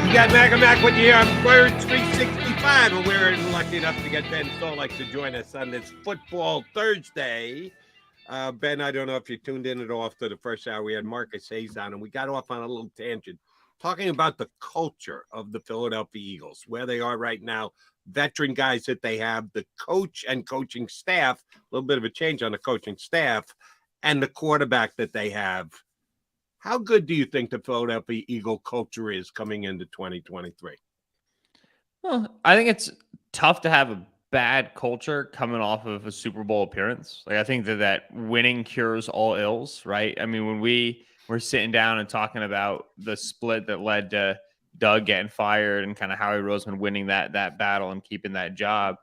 You got Mac with you here on Birds 365, and we're lucky enough to get Ben Solak to join us on this Football Thursday. Ben, I don't know if you tuned in at all after the first hour. We had Marcus Hayes on, and we got off on a little tangent talking about the culture of the Philadelphia Eagles, where they are right now, veteran guys that they have, the coach and coaching staff, a little bit of a change on the coaching staff, and the quarterback that they have. How good do you think the Philadelphia Eagle culture is coming into 2023? Well, I think it's tough to have a bad culture coming off of a Super Bowl appearance. Like, I think that winning cures all ills, right? I mean, when we were sitting down and talking about the split that led to Doug getting fired and kind of Howie Roseman winning that battle and keeping that job,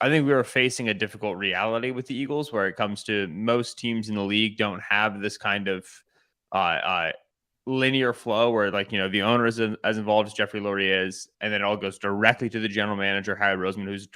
I think we were facing a difficult reality with the Eagles where it comes to most teams in the league don't have this kind of linear flow where, like, you know, the owner is as involved as Jeffrey Lurie is, and then it all goes directly to the general manager, Howie Roseman, who's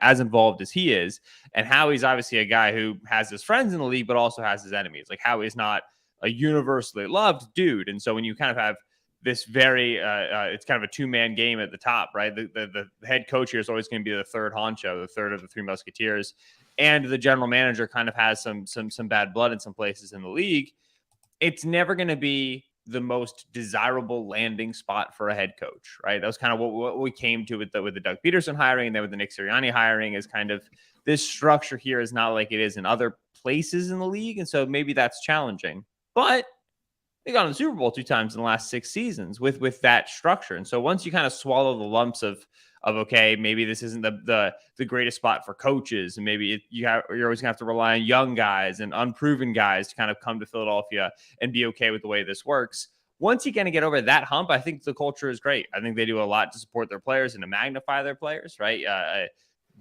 as involved as he is. And Howie's obviously a guy who has his friends in the league, but also has his enemies. Like, Howie's not a universally loved dude. And so when you kind of have this very, it's kind of a two-man game at the top, right? The head coach here is always going to be the third honcho, the third of the three musketeers. And the general manager kind of has some bad blood in some places in the league. It's never going to be the most desirable landing spot for a head coach, right? That was kind of what we came to with the Doug Peterson hiring, and then with the Nick Sirianni hiring, is kind of this structure here is not like it is in other places in the league. And so maybe that's challenging, but they got in the Super Bowl 2 times in the last 6 seasons with that structure. And so once you kind of swallow the lumps of okay, maybe this isn't the greatest spot for coaches, and maybe you're always gonna have to rely on young guys and unproven guys to kind of come to Philadelphia and be okay with the way this works. Once you kind of get over that hump, I think the culture is great. I think they do a lot to support their players and to magnify their players, right?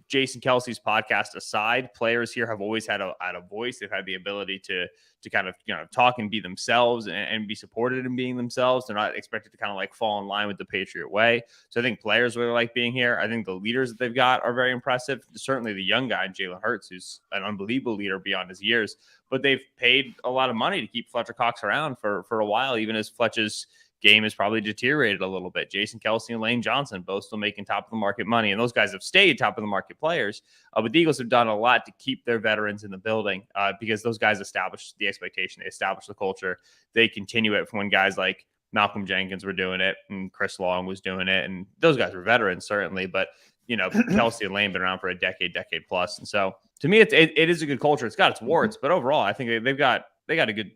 Jason Kelsey's podcast aside, players here have always had a voice. They've had the ability to kind of, you know, talk and be themselves and be supported in being themselves. They're not expected to kind of like fall in line with the Patriot way. So I think players really like being here. I think the leaders that they've got are very impressive. Certainly the young guy, Jalen Hurts, who's an unbelievable leader beyond his years. But they've paid a lot of money to keep Fletcher Cox around for a while, even as Fletcher's game has probably deteriorated a little bit. Jason Kelsey and Lane Johnson both still making top of the market money, and those guys have stayed top of the market players. But the Eagles have done a lot to keep their veterans in the building because those guys established the expectation. They established the culture. They continue it from when guys like Malcolm Jenkins were doing it and Chris Long was doing it, and those guys were veterans certainly, but you know, Kelsey and Lane been around for a decade plus. And so to me, it is a good culture. It's got its warts, but overall, I think they got a good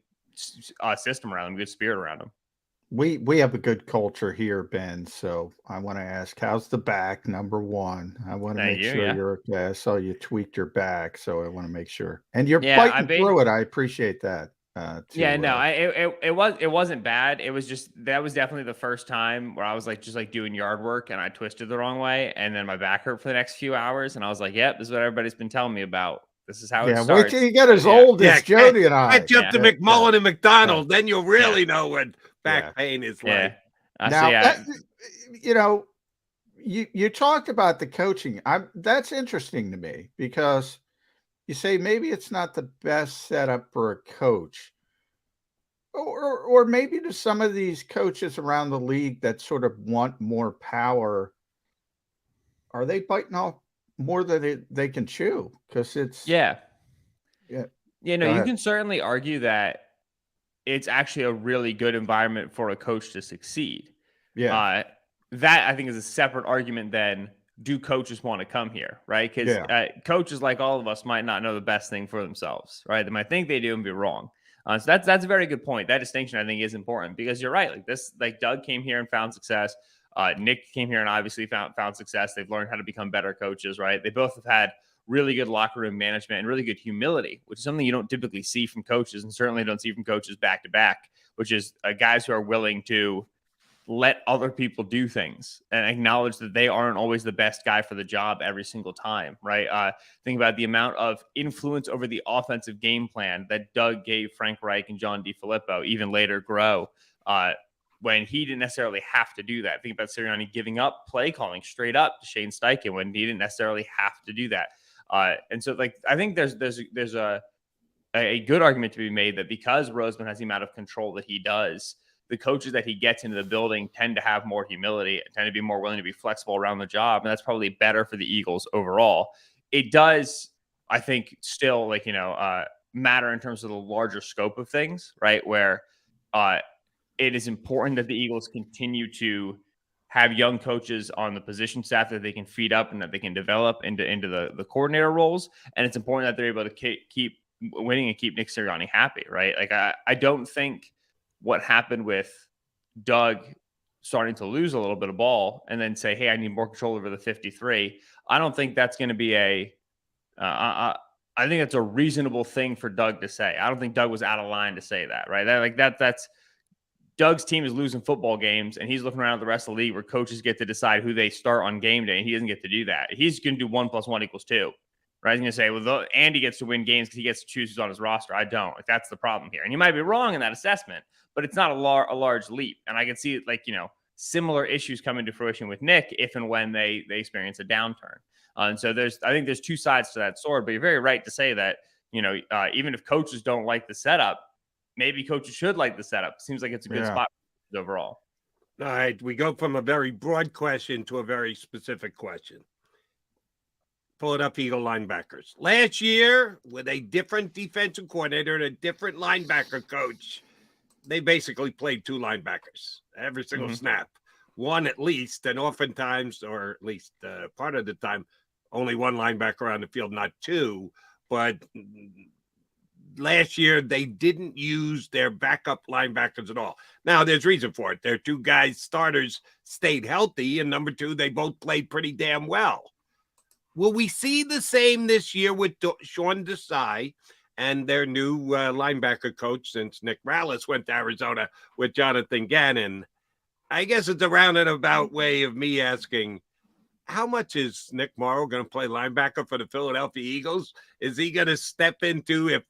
system around them, good spirit around them. We have a good culture here, Ben. So I want to ask, how's the back? Number one, I want to make sure you're okay. I saw you tweaked your back, so I want to make sure. And you're fighting through it. I appreciate that. It wasn't bad. It was just, that was definitely the first time where I was like, just like doing yard work and I twisted the wrong way. And then my back hurt for the next few hours. And I was like, yep, this is what everybody's been telling me about. This is how it starts. Wait till you get as old as Jody and I. Catch up to McMullen and McDonald, then you'll really know what back pain is like. Now, you know, you talked about the coaching. That's interesting to me because you say maybe it's not the best setup for a coach, or maybe to some of these coaches around the league that sort of want more power. Are they biting off more than they can chew? Because it's you can certainly argue that it's actually a really good environment for a coach to succeed. That I think is a separate argument than, do coaches want to come here, right? Because coaches, like all of us, might not know the best thing for themselves, right? They might think they do and be wrong. So that's a very good point. That distinction, I think, is important because you're right. Like Doug came here and found success. Nick came here and obviously found success. They've learned how to become better coaches, right? They both have had really good locker room management and really good humility, which is something you don't typically see from coaches, and certainly don't see from coaches back to back, which is guys who are willing to let other people do things and acknowledge that they aren't always the best guy for the job every single time, right? Think about the amount of influence over the offensive game plan that Doug gave Frank Reich and John DeFilippo, even later Grow, when he didn't necessarily have to do that. Think about Sirianni giving up play calling straight up to Shane Steichen when he didn't necessarily have to do that. And so, like, I think there's a good argument to be made that because Roseman has the amount of control that he does, the coaches that he gets into the building tend to have more humility and tend to be more willing to be flexible around the job. And that's probably better for the Eagles overall. It does, I think, still matter in terms of the larger scope of things, right? Where it is important that the Eagles continue to have young coaches on the position staff that they can feed up and that they can develop into the coordinator roles. And it's important that they're able to keep winning and keep Nick Sirianni happy, right? Like I don't think what happened with Doug starting to lose a little bit of ball and then say, hey, I need more control over the 53. I don't think that's going to be I think that's a reasonable thing for Doug to say. I don't think Doug was out of line to say that, right? That's Doug's team is losing football games, and he's looking around at the rest of the league where coaches get to decide who they start on game day, and he doesn't get to do that. He's going to do 1 + 1 = 2, right? He's going to say, well, Andy gets to win games because he gets to choose who's on his roster. I don't. Like, that's the problem here. And you might be wrong in that assessment, but it's not a large leap. And I can see, similar issues coming to fruition with Nick if and when they experience a downturn. And so I think there's two sides to that sword, but you're very right to say that, even if coaches don't like the setup, maybe coaches should like the setup. Seems like it's a good spot overall. All right. We go from a very broad question to a very specific question. Philadelphia Eagle linebackers. Last year, with a different defensive coordinator and a different linebacker coach, they basically played two linebackers every single snap. One at least, and oftentimes, or at least part of the time, only one linebacker on the field, not two. But last year, they didn't use their backup linebackers at all. Now, there's reason for it. Their two guys, starters, stayed healthy, and number two, they both played pretty damn well. Will we see the same this year with Sean Desai and their new linebacker coach since Nick Rallis went to Arizona with Jonathan Gannon? I guess it's a roundabout way of me asking, how much is Nick Morrow going to play linebacker for the Philadelphia Eagles? Is he going to step into, if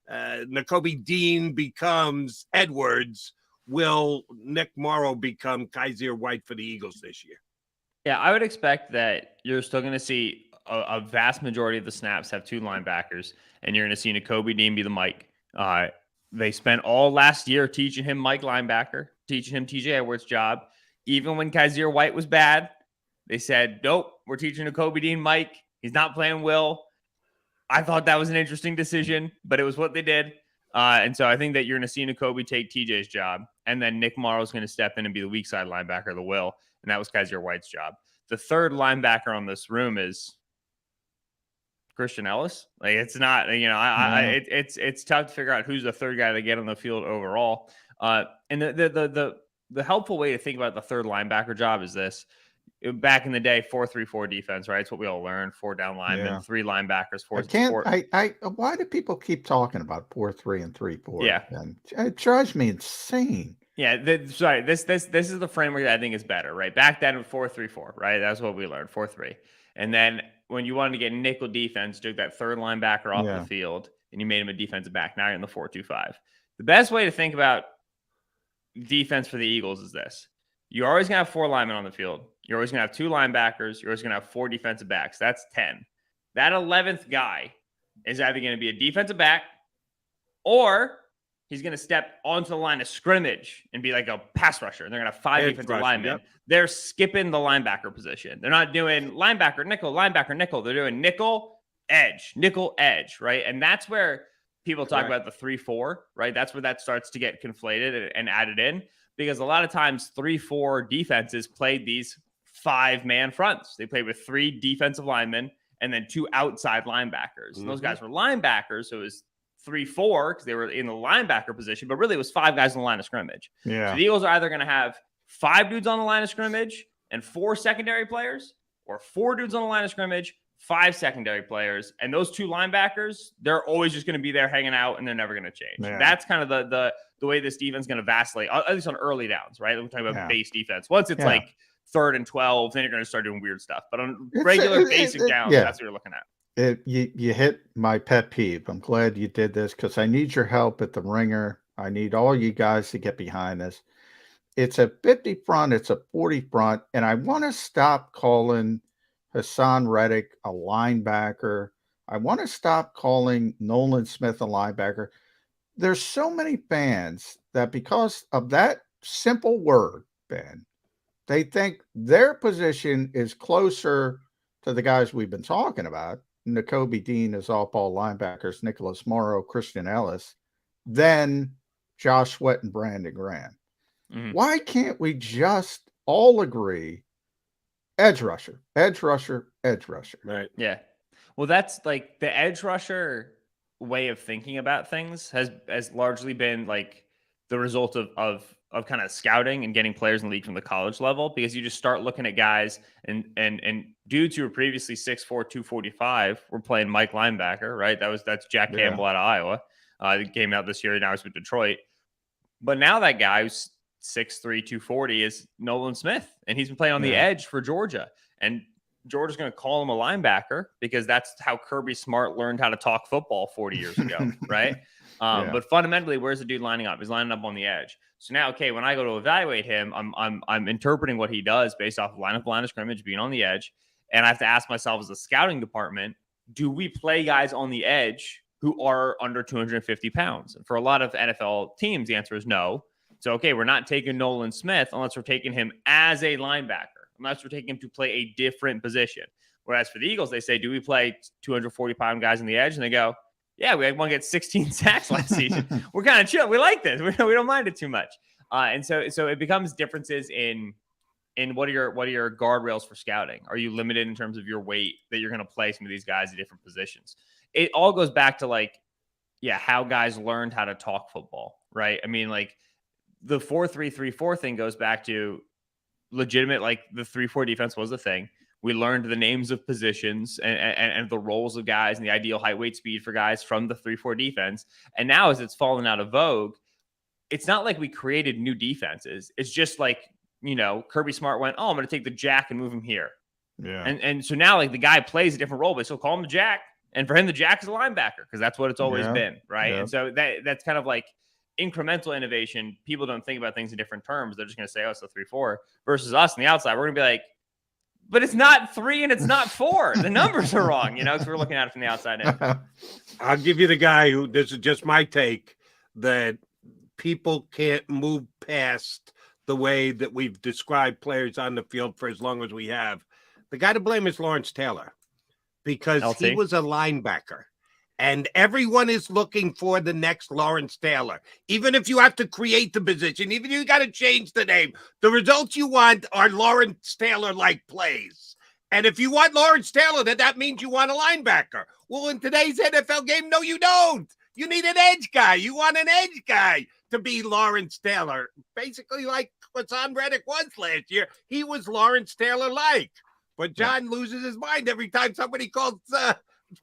Nakobe Dean becomes Edwards, will Nick Morrow become Kaiser White for the Eagles this year? Yeah, I would expect that you're still going to see a vast majority of the snaps have two linebackers, and you're going to see Nakobe Dean be the Mike. They spent all last year teaching him Mike linebacker, teaching him TJ Edwards' job. Even when Kaiser White was bad, they said, nope, we're teaching Nakobe Dean Mike. He's not playing Will. I thought that was an interesting decision, but it was what they did. And so I think that you're going to see Nakobe take TJ's job, and then Nick Morrow's going to step in and be the weak side linebacker, the Will, and that was Kaiser White's job. The third linebacker on this room is Christian Ellis. Like, it's not, it's tough to figure out who's the third guy to get on the field overall. And the helpful way to think about the third linebacker job is this. Back in the day, 4-3-4 defense, right? It's what we all learned. 4 down linemen, 3 linebackers, 4. Why do people keep talking about 4-3 and 3-4? Yeah, and it drives me insane. Yeah, this is the framework that I think is better, right? Back then, 4-3-4, right? That's what we learned, 4-3. And then when you wanted to get nickel defense, took that third linebacker off the field, and you made him a defensive back. Now you're in the 4-2-5. The best way to think about defense for the Eagles is this. You're always going to have 4 linemen on the field. You're always going to have 2 linebackers. You're always going to have 4 defensive backs. That's 10. That 11th guy is either going to be a defensive back, or he's going to step onto the line of scrimmage and be like a pass rusher. And they're going to have 5 defensive linemen. Yep. They're skipping the linebacker position. They're not doing linebacker, nickel. They're doing nickel, edge, right? And that's where people talk about the 3-4, right? That's where that starts to get conflated and added in, because a lot of times 3-4 defenses played these 5-man fronts. They played with 3 defensive linemen and then 2 outside linebackers. And those guys were linebackers, so it was 3-4 because they were in the linebacker position, but really it was 5 guys on the line of scrimmage. Yeah. So the Eagles are either going to have 5 dudes on the line of scrimmage and 4 secondary players, or 4 dudes on the line of scrimmage, 5 secondary players, and those 2 linebackers, they're always just going to be there hanging out, and they're never going to change. Yeah. That's kind of the way this defense is going to vacillate, at least on early downs, right? We're talking about base defense. Once it's like 3rd and 12, then you're going to start doing weird stuff. But on regular basic downs, that's what you're looking at. You hit my pet peeve. I'm glad you did this because I need your help at the Ringer. I need all you guys to get behind this. It's a 50 front. It's a 40 front. And I want to stop calling Hassan Reddick a linebacker. I want to stop calling Nolan Smith a linebacker. there's so many fans that because of that simple word, Ben, they think their position is closer to the guys we've been talking about, Nakobe Dean as off-ball linebackers, Nicholas Morrow, Christian Ellis, than Josh Sweat and Brandon Graham. Mhm. Why can't we just all agree edge rusher, edge rusher, edge rusher? Right. Yeah. Well, that's like the edge rusher way of thinking about things has largely been like the result of kind of scouting and getting players in the league from the college level, because you just start looking at guys and dudes who were previously 6'4", 245 were playing Mike linebacker, right? That's Jack Yeah. Campbell out of Iowa. He came out this year, now he's with Detroit. But now that guy who's 6'3", 240 is Nolan Smith, and he's been playing on the edge for Georgia. And Georgia's going to call him a linebacker because that's how Kirby Smart learned how to talk football 40 years ago, right? But fundamentally, where's the dude lining up? He's lining up on the edge. So now, okay, when I go to evaluate him, I'm interpreting what he does based off line of scrimmage, being on the edge, and I have to ask myself as a scouting department, do we play guys on the edge who are under 250 pounds? And for a lot of NFL teams, the answer is no. So, okay, we're not taking Nolan Smith unless we're taking him as a linebacker, unless we're taking him to play a different position. Whereas for the Eagles, they say, do we play 240-pound guys on the edge? And they go, yeah, we had one get 16 sacks last season. We're kind of chill. We like this. We don't mind it too much. And so it becomes differences in what are your guardrails for scouting? Are you limited in terms of your weight that you're going to play some of these guys at different positions? It all goes back to like, how guys learned how to talk football, right? I mean, like the 4-3-3-4 thing goes back to legitimate, like the 3-4 defense was the thing. We learned the names of positions and the roles of guys and the ideal height, weight, speed for guys from the 3-4 defense. And now as it's fallen out of vogue, it's not like we created new defenses. It's just like, Kirby Smart went, I'm going to take the jack and move him here. Yeah. And so now like the guy plays a different role, but still call him the jack. And for him, the jack is a linebacker because that's what it's always been, right? Yeah. And so that's kind of like incremental innovation. People don't think about things in different terms. They're just going to say, it's a 3-4 versus us on the outside. We're going to be like, but it's not 3 and it's not 4. The numbers are wrong, because we're looking at it from the outside in. I'll give you the guy who, this is just my take, that people can't move past the way that we've described players on the field for as long as we have. The guy to blame is Lawrence Taylor, because LT? he was a linebacker. And everyone is looking for the next Lawrence Taylor. Even if you have to create the position, even if you got to change the name, the results you want are Lawrence Taylor-like plays. And if you want Lawrence Taylor, then that means you want a linebacker. Well, in today's NFL game, no, you don't. You need an edge guy. You want an edge guy to be Lawrence Taylor. Basically like Hassan Reddick was last year. He was Lawrence Taylor-like. But John loses his mind every time somebody calls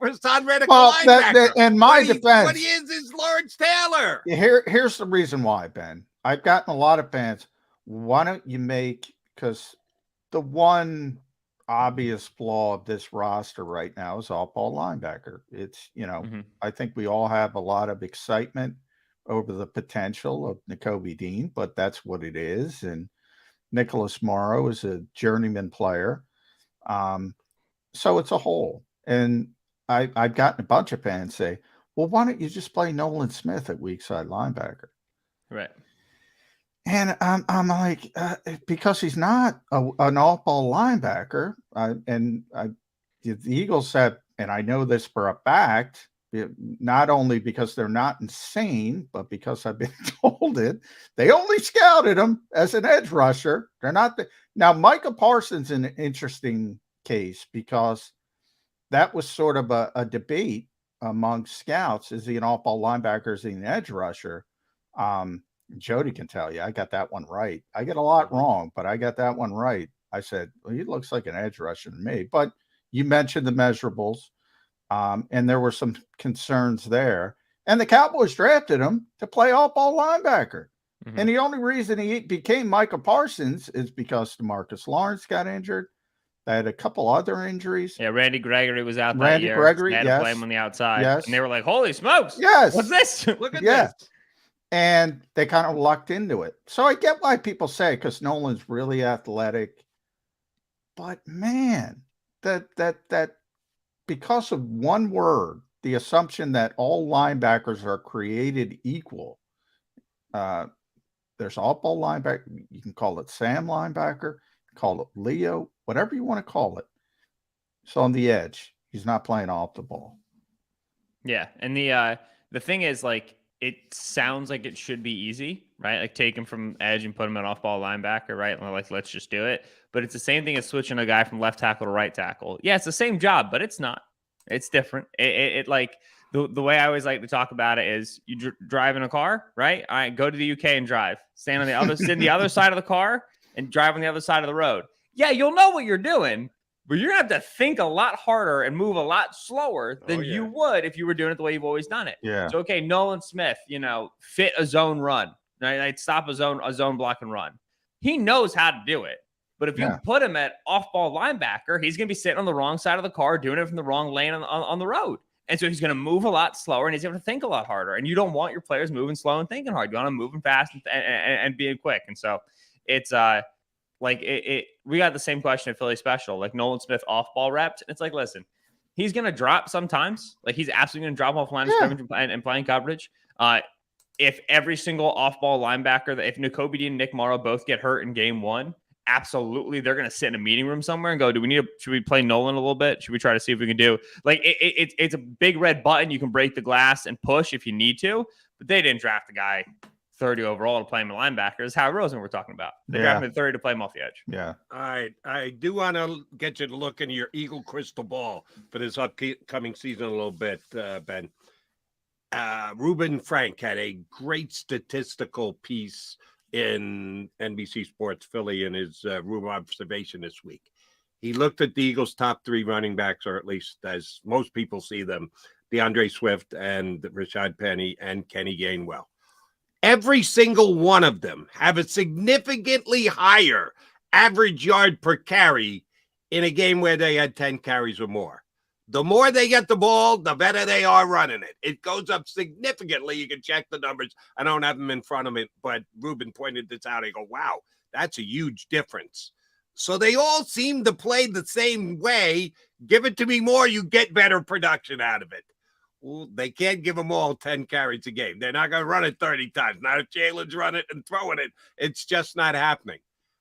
Hassan Reddick, linebacker. And my defense, what he is Lawrence Taylor. Here's the reason why, Ben. I've gotten a lot of fans. Why don't you because the one obvious flaw of this roster right now is off-ball linebacker. It's, I think we all have a lot of excitement over the potential of Nakobe Dean, but that's what it is. And Nicholas Morrow is a journeyman player. So it's a hole. And I've gotten a bunch of fans say, well, why don't you just play Nolan Smith at weak side linebacker? Right. And I'm like, because he's not an off-ball linebacker. The Eagles said, and I know this for a fact, not only because they're not insane, but because I've been told it, they only scouted him as an edge rusher. They're not. Now, Micah Parsons is an interesting case because that was sort of a debate among scouts. Is he an off-ball linebacker? Is he an edge rusher? Jody can tell you, I got that one right. I get a lot wrong, but I got that one right. I said, well, he looks like an edge rusher to me. But you mentioned the measurables, and there were some concerns there. And the Cowboys drafted him to play off-ball linebacker. Mm-hmm. And the only reason he became Micah Parsons is because DeMarcus Lawrence got injured. They had a couple other injuries. Yeah, Randy Gregory was out that year. Gregory, they had to play him on the outside. Yes. And they were like, holy smokes. Yes. What's this? Look at this. And they kind of lucked into it. So I get why people say, because Nolan's really athletic. But man, that because of one word, the assumption that all linebackers are created equal. There's off-ball linebacker. You can call it Sam linebacker, call it Leo, whatever you want to call it. So on the edge, he's not playing off the ball. Yeah, and the thing is, like, it sounds like it should be easy, right? Like, take him from edge and put him at off-ball linebacker, right? Like, let's just do it. But it's the same thing as switching a guy from left tackle to right tackle. Yeah, it's the same job, but it's not. It's different. It like the way I always like to talk about it is you drive in a car, right? All right, go to the UK and drive. Stand on the other, sit on the other side of the car and drive on the other side of the road. Yeah, you'll know what you're doing. But you're going to have to think a lot harder and move a lot slower than you would if you were doing it the way you've always done it. Yeah. So, okay, Nolan Smith, fit a zone run. Right? I'd stop a zone block and run. He knows how to do it. But if you put him at off-ball linebacker, he's going to be sitting on the wrong side of the car, doing it from the wrong lane on the road. And so he's going to move a lot slower, and he's going to think a lot harder. And you don't want your players moving slow and thinking hard. You want them moving fast and being quick. And so it's we got the same question at Philly Special, like Nolan Smith off-ball reps. And it's like, listen, he's going to drop sometimes. Like, he's absolutely going to drop off line of scrimmage and playing coverage. If every single off-ball linebacker, if Nakobe Dean and Nick Morrow both get hurt in game one, absolutely, they're going to sit in a meeting room somewhere and go, should we play Nolan a little bit? Should we try to see if we can do, like, it's a big red button. You can break the glass and push if you need to, but they didn't draft the guy 30 overall to play him a linebacker. Is Howie Roseman we're talking about. They drafted him at 30 to play him off the edge. Yeah. All right. I do want to get you to look into your Eagle crystal ball for this upcoming season a little bit, Ben. Reuben Frank had a great statistical piece in NBC Sports Philly in his room observation this week. He looked at the Eagles' top three running backs, or at least as most people see them, DeAndre Swift and Rashad Penny and Kenny Gainwell. Every single one of them have a significantly higher average yard per carry in a game where they had 10 carries or more. The more they get the ball, the better they are running it. It goes up significantly. You can check the numbers. I don't have them in front of me, but Ruben pointed this out. I go, wow, that's a huge difference. So they all seem to play the same way. Give it to me more, you get better production out of it. Well, they can't give them all 10 carries a game. They're not going to run it 30 times. Not if Jalen's running it and throwing it. It's just not happening.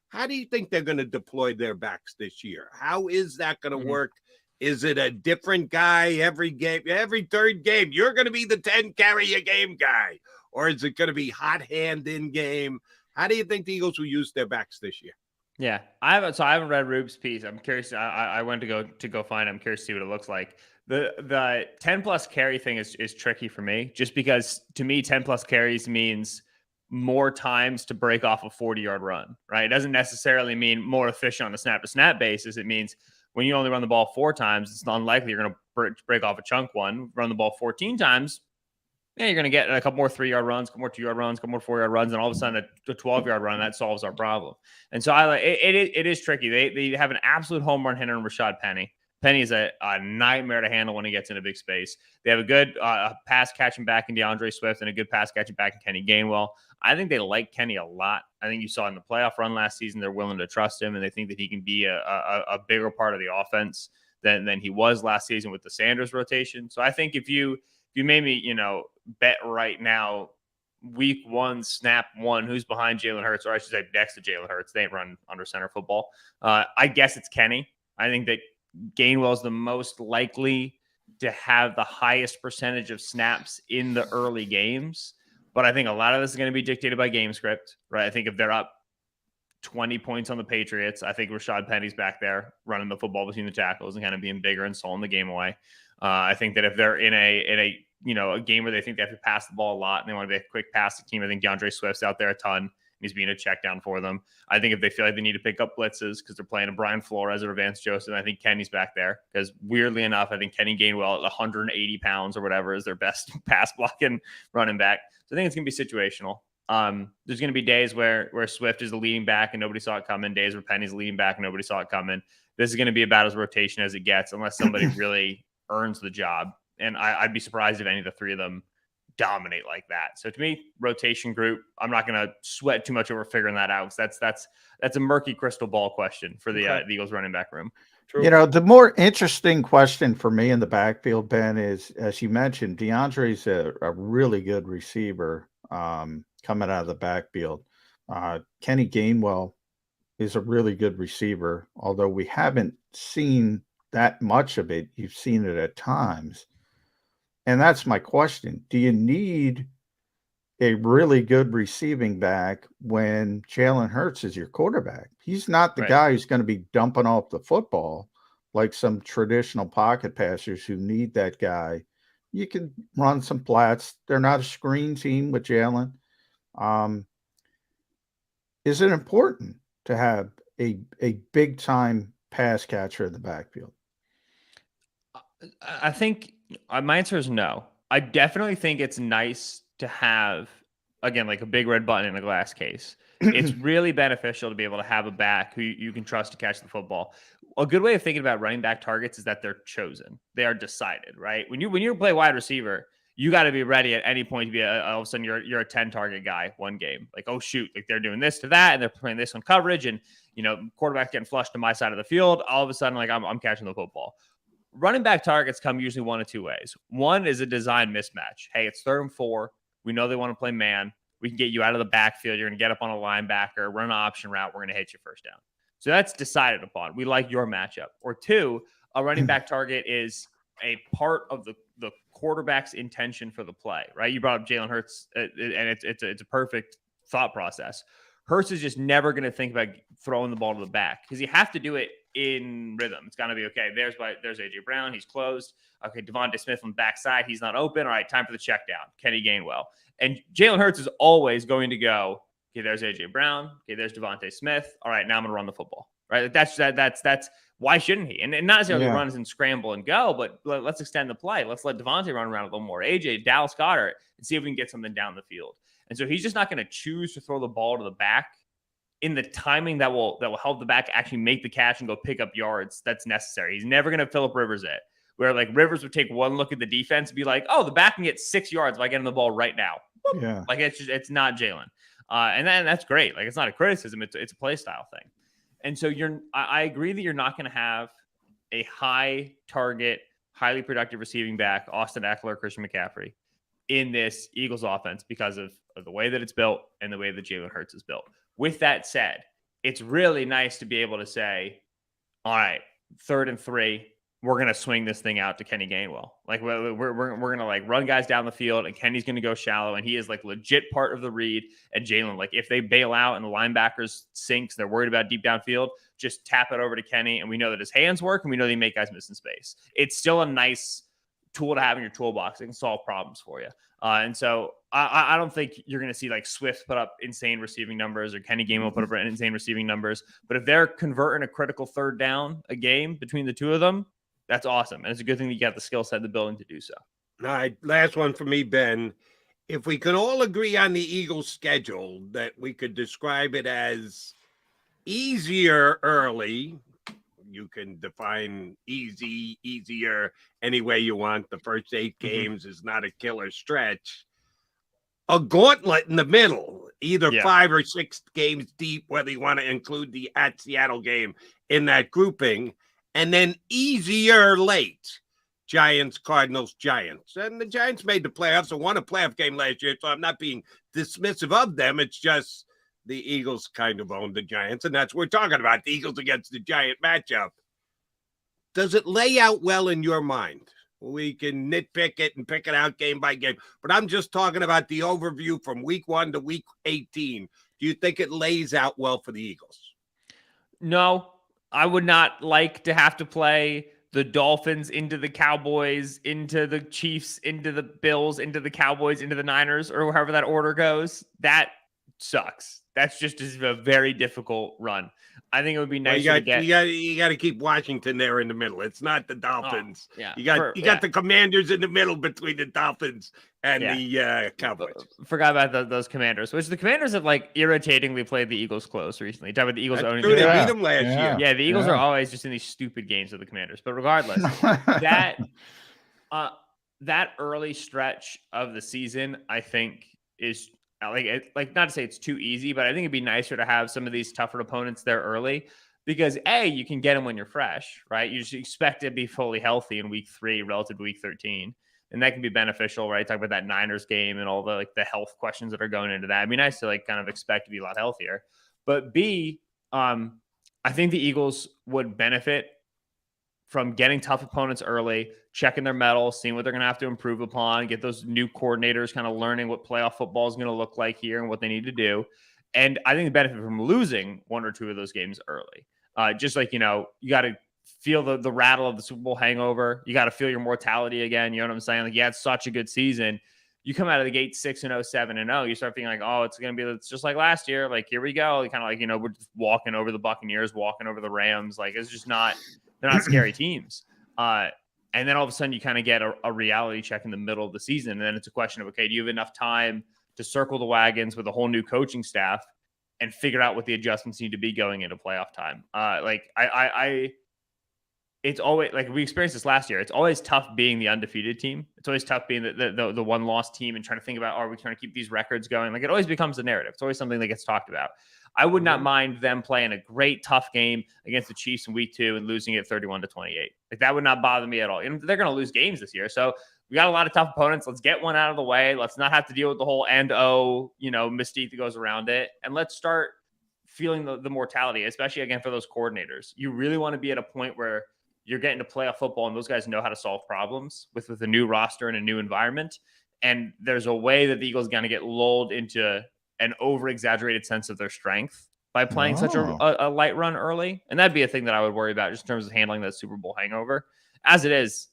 How do you think they're going to deploy their backs this year? How is that going to work? Is it a different guy every game, every third game? You're going to be the 10 carry a game guy. Or is it going to be hot hand in game? How do you think the Eagles will use their backs this year? Yeah, I haven't read Rube's piece. I'm curious. I went to go find it. I'm curious to see what it looks like. The 10 plus carry thing is tricky for me, just because to me 10 plus carries means more times to break off a 40-yard run, right? It doesn't necessarily mean more efficient on a snap to snap basis. It means when you only run the ball 4 times, it's unlikely you're going to break off a chunk one. Run the ball 14 times, you're going to get a couple more 3-yard runs, a couple more 2-yard runs, a couple more 4-yard runs, and all of a sudden a 12-yard run, that solves our problem. And so it is tricky. They have an absolute home run hitter in Rashad Penny. Penny is a nightmare to handle when he gets in a big space. They have a good pass catching back in DeAndre Swift and a good pass catching back in Kenny Gainwell. I think they like Kenny a lot. I think you saw in the playoff run last season, they're willing to trust him, and they think that he can be a bigger part of the offense than he was last season with the Sanders rotation. So I think if you made me, bet right now, week 1, snap 1, who's behind Jalen Hurts, or I should say next to Jalen Hurts. They run under center football. I guess it's Kenny. I think that Gainwell is the most likely to have the highest percentage of snaps in the early games. But I think a lot of this is going to be dictated by game script, right? I think if they're up 20 points on the Patriots, I think Rashad Penny's back there running the football between the tackles and kind of being bigger and slowing the game away. I think that if they're in a game where they think they have to pass the ball a lot and they want to be a quick passing team, I think DeAndre Swift's out there a ton. He's being a check down for them. I think if they feel like they need to pick up blitzes because they're playing a Brian Flores or a Vance Joseph, I think Kenny's back there because weirdly enough, I think Kenny Gainwell at 180 pounds or whatever is their best pass blocking running back. So I think it's going to be situational. There's going to be days where Swift is the leading back and nobody saw it coming. Days where Penny's the leading back and nobody saw it coming. This is going to be about as rotation as it gets unless somebody really earns the job. And I'd be surprised if any of the three of them dominate like that. So to me, rotation group, I'm not going to sweat too much over figuring that out. That's a murky crystal ball question for the Eagles running back room. True. You know, the more interesting question for me in the backfield, Ben, is, as you mentioned, DeAndre's a really good receiver coming out of the backfield. Kenny Gainwell is a really good receiver, although we haven't seen that much of it. You've seen it at times. And that's my question. Do you need a really good receiving back when Jalen Hurts is your quarterback? He's not the Right. guy who's going to be dumping off the football like some traditional pocket passers who need that guy. You can run some flats. They're not a screen team with Jalen. Is it important to have a big time pass catcher in the backfield? I think my answer is no. I definitely think it's nice to have, again, like a big red button in a glass case. It's really beneficial to be able to have a back who you can trust to catch the football. A good way of thinking about running back targets is that they're chosen. They are decided, right? When you play wide receiver, you got to be ready at any point to be all of a sudden you're a 10 target guy one game. Like, oh shoot, like they're doing this to that and they're playing this on coverage and quarterback getting flushed to my side of the field. All of a sudden, like I'm catching the football. Running back targets come usually one of two ways. One is a design mismatch. Hey, it's 3rd and 4. We know they want to play man. We can get you out of the backfield. You're going to get up on a linebacker, run an option route. We're going to hit you first down. So that's decided upon. We like your matchup. Or 2, a running back target is a part of the quarterback's intention for the play, right? You brought up Jalen Hurts, and it's a perfect thought process. Hurts is just never going to think about throwing the ball to the back because you have to do it in rhythm. It's going to be, okay, there's A.J. Brown. He's closed. Okay, Devontae Smith on the backside. He's not open. All right, time for the check down. Kenny Gainwell. And Jalen Hurts is always going to go, okay, there's A.J. Brown. Okay, there's Devontae Smith. All right, now I'm going to run the football. Right? That's why shouldn't he? And not necessarily runs and scramble and go, but let's extend the play. Let's let Devontae run around a little more. A.J., Dallas Goedert, and see if we can get something down the field. And so he's just not going to choose to throw the ball to the back in the timing that will help the back actually make the catch and go pick up yards that's necessary. He's never going to Phillip Rivers it, where like Rivers would take one look at the defense and be like, oh, the back can get 6 yards if I get him the ball right now. Yeah. Like it's not Jalen. And that's great. Like it's not a criticism. It's a play style thing. And so I agree that you're not going to have a high target, highly productive receiving back, Austin Eckler, Christian McCaffrey, in this Eagles offense because of the way that it's built and the way that Jalen Hurts is built. With that said, it's really nice to be able to say, all right, 3rd and 3, we're going to swing this thing out to Kenny Gainwell. Like we're going to like run guys down the field and Kenny's going to go shallow and he is like legit part of the read. And Jalen, like if they bail out and the linebackers sinks, they're worried about deep downfield, just tap it over to Kenny. And we know that his hands work and we know they make guys miss in space. It's still a nice tool to have in your toolbox. It can solve problems for you. And so I don't think you're going to see like Swift put up insane receiving numbers or Kenny Gainwell put up insane receiving numbers. But if they're converting a critical 3rd down a game between the two of them, that's awesome. And it's a good thing that you got the skill set in the building to do so. All right. Last one for me, Ben. If we can all agree on the Eagles schedule, that we could describe it as easier early. You can define easy, easier, any way you want. The first 8 games is not a killer stretch. A gauntlet in the middle, either 5 or 6 games deep, whether you want to include the at Seattle game in that grouping, and then easier late. Giants, Cardinals, Giants. And the Giants made the playoffs and won a playoff game last year, so I'm not being dismissive of them. It's just the Eagles kind of own the Giants, and that's what we're talking about, the Eagles against the Giant matchup. Does it lay out well in your mind? We can nitpick it and pick it out game by game, but I'm just talking about the overview from week 1 to week 18. Do you think it lays out well for the Eagles? No, I would not like to have to play the Dolphins into the Cowboys, into the Chiefs, into the Bills, into the Cowboys, into the Niners, or however that order goes. That sucks. That's just a very difficult run. I think it would be nice to get. You got to keep Washington there in the middle. It's not the Dolphins. Oh, yeah, you got the Commanders in the middle between the Dolphins and the Cowboys. Forgot about those Commanders, which the Commanders have like irritatingly played the Eagles close recently. Talk about the Eagles owning. They beat them last year. Yeah, the Eagles are always just in these stupid games with the Commanders. But regardless, that early stretch of the season, I think is. Like not to say it's too easy, but I think it'd be nicer to have some of these tougher opponents there early because A, you can get him when you're fresh, right? You just expect to be fully healthy in week 3 relative to week 13. And that can be beneficial, right? Talk about that Niners game and all the like the health questions that are going into that. It'd be nice to like kind of expect to be a lot healthier. But B, I think the Eagles would benefit from getting tough opponents early, checking their mettle, seeing what they're going to have to improve upon, get those new coordinators kind of learning what playoff football is going to look like here and what they need to do. And I think the benefit from losing 1 or 2 of those games early. Just like, you got to feel the rattle of the Super Bowl hangover. You got to feel your mortality again. You know what I'm saying? Like, you had such a good season. You come out of the gate 6-0, 7-0. You start feeling like, oh, it's going to be it's just like last year. Like, here we go. Kind of like, we're just walking over the Buccaneers, walking over the Rams. Like, it's just not, they're not scary teams. And then all of a sudden you kind of get a reality check in the middle of the season. And then it's a question of, okay, do you have enough time to circle the wagons with a whole new coaching staff and figure out what the adjustments need to be going into playoff time? It's always like we experienced this last year. It's always tough being the undefeated team. It's always tough being the one loss team and trying to think about, are we trying to keep these records going? Like, it always becomes the narrative. It's always something that gets talked about. I would not mind them playing a great tough game against the Chiefs in week 2 and losing it 31-28. Like, that would not bother me at all. And they're going to lose games this year. So we got a lot of tough opponents. Let's get one out of the way. Let's not have to deal with the whole mystique that goes around it. And let's start feeling the mortality, especially again for those coordinators. You really want to be at a point where you're getting to playoff football and those guys know how to solve problems with a new roster and a new environment. And there's a way that the Eagles are going to get lulled into an over-exaggerated sense of their strength by playing such a light run early. And that'd be a thing that I would worry about just in terms of handling that Super Bowl hangover. As it is,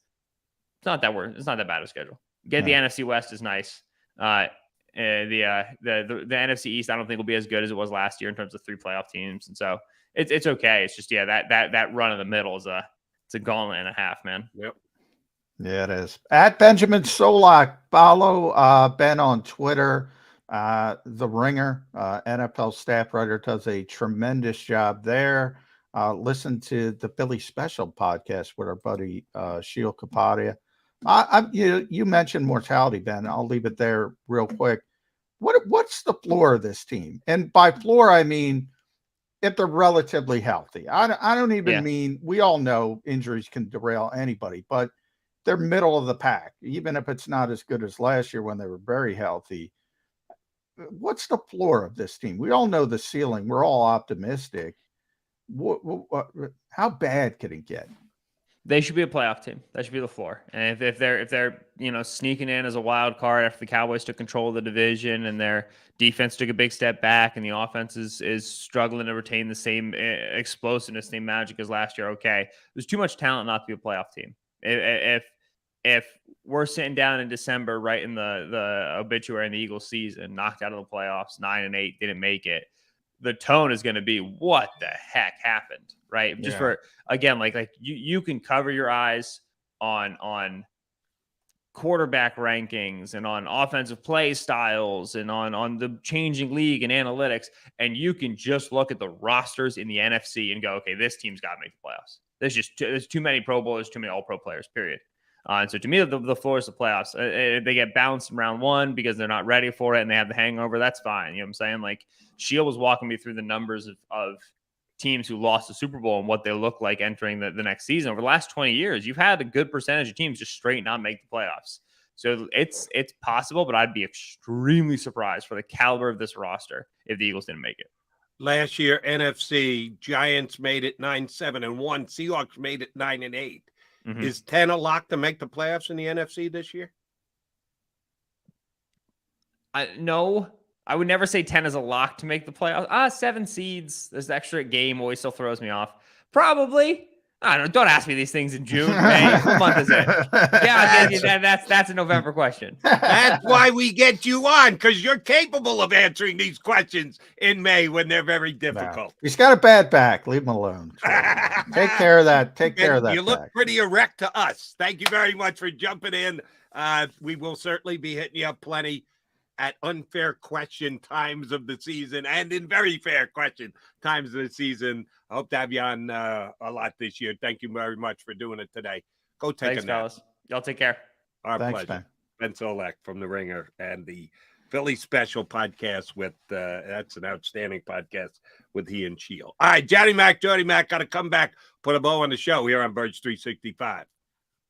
it's not that worse. It's not that bad of a schedule. The NFC West is nice. The NFC East, I don't think will be as good as it was last year in terms of 3 playoff teams. And so it's okay. It's just, that run in the middle is it's a gauntlet and a half, man. Yep. Yeah, it is. At Benjamin Solak, follow Ben on Twitter. The Ringer, NFL staff writer, does a tremendous job there. Listen to the Philly Special podcast with our buddy Sheil Kapadia. You mentioned mortality, Ben. I'll leave it there real quick. What's the floor of this team? And by floor, I mean if they're relatively healthy. I don't even mean, we all know injuries can derail anybody, but they're middle of the pack, even if it's not as good as last year when they were very healthy. What's the floor of this team? We all know the ceiling. We're all optimistic. How bad could it get? They should be a playoff team. That should be the floor. And if they're sneaking in as a wild card after the Cowboys took control of the division and their defense took a big step back and the offense is struggling to retain the same explosiveness, same magic as last year, okay, there's too much talent not to be a playoff team. If we're sitting down in December, right in the obituary in the Eagles season, knocked out of the playoffs, 9-8, didn't make it, the tone is going to be, what the heck happened, right? Just for, again, like you can cover your eyes on quarterback rankings and on offensive play styles and on the changing league and analytics, and you can just look at the rosters in the NFC and go, okay, this team's got to make the playoffs. There's too many Pro Bowlers, too many All-Pro players, period. And so to me, the floor is the playoffs. They get bounced in round 1 because they're not ready for it and they have the hangover. That's fine. You know what I'm saying? Like, Sheil was walking me through the numbers of teams who lost the Super Bowl and what they look like entering the next season. Over the last 20 years, you've had a good percentage of teams just straight not make the playoffs. So it's possible, but I'd be extremely surprised for the caliber of this roster if the Eagles didn't make it. Last year, NFC, Giants made it 9-7-1. Seahawks made it 9-8. Mm-hmm. Is 10 a lock to make the playoffs in the NFC this year? No, I would never say 10 is a lock to make the playoffs. 7 seeds. This extra game always still throws me off. Probably. I don't ask me these things in June, May. What month is it? Yeah, that's a November question. That's why we get you on, because you're capable of answering these questions in May when they're very difficult. No. He's got a bad back. Leave him alone. Take care of that. Take care of that. You look pretty erect to us. Thank you very much for jumping in. We will certainly be hitting you up plenty at unfair question times of the season and in very fair question times of the season. I hope to have you on a lot this year. Thank you very much for doing it today. Go take a nap. Fellas. Y'all take care. Our Thanks, pleasure. Ben Solak from The Ringer and the Philly Special podcast with that's an outstanding podcast with he and Cheel. All right, Jody Mac, got to come back, put a bow on the show here on Birds 365.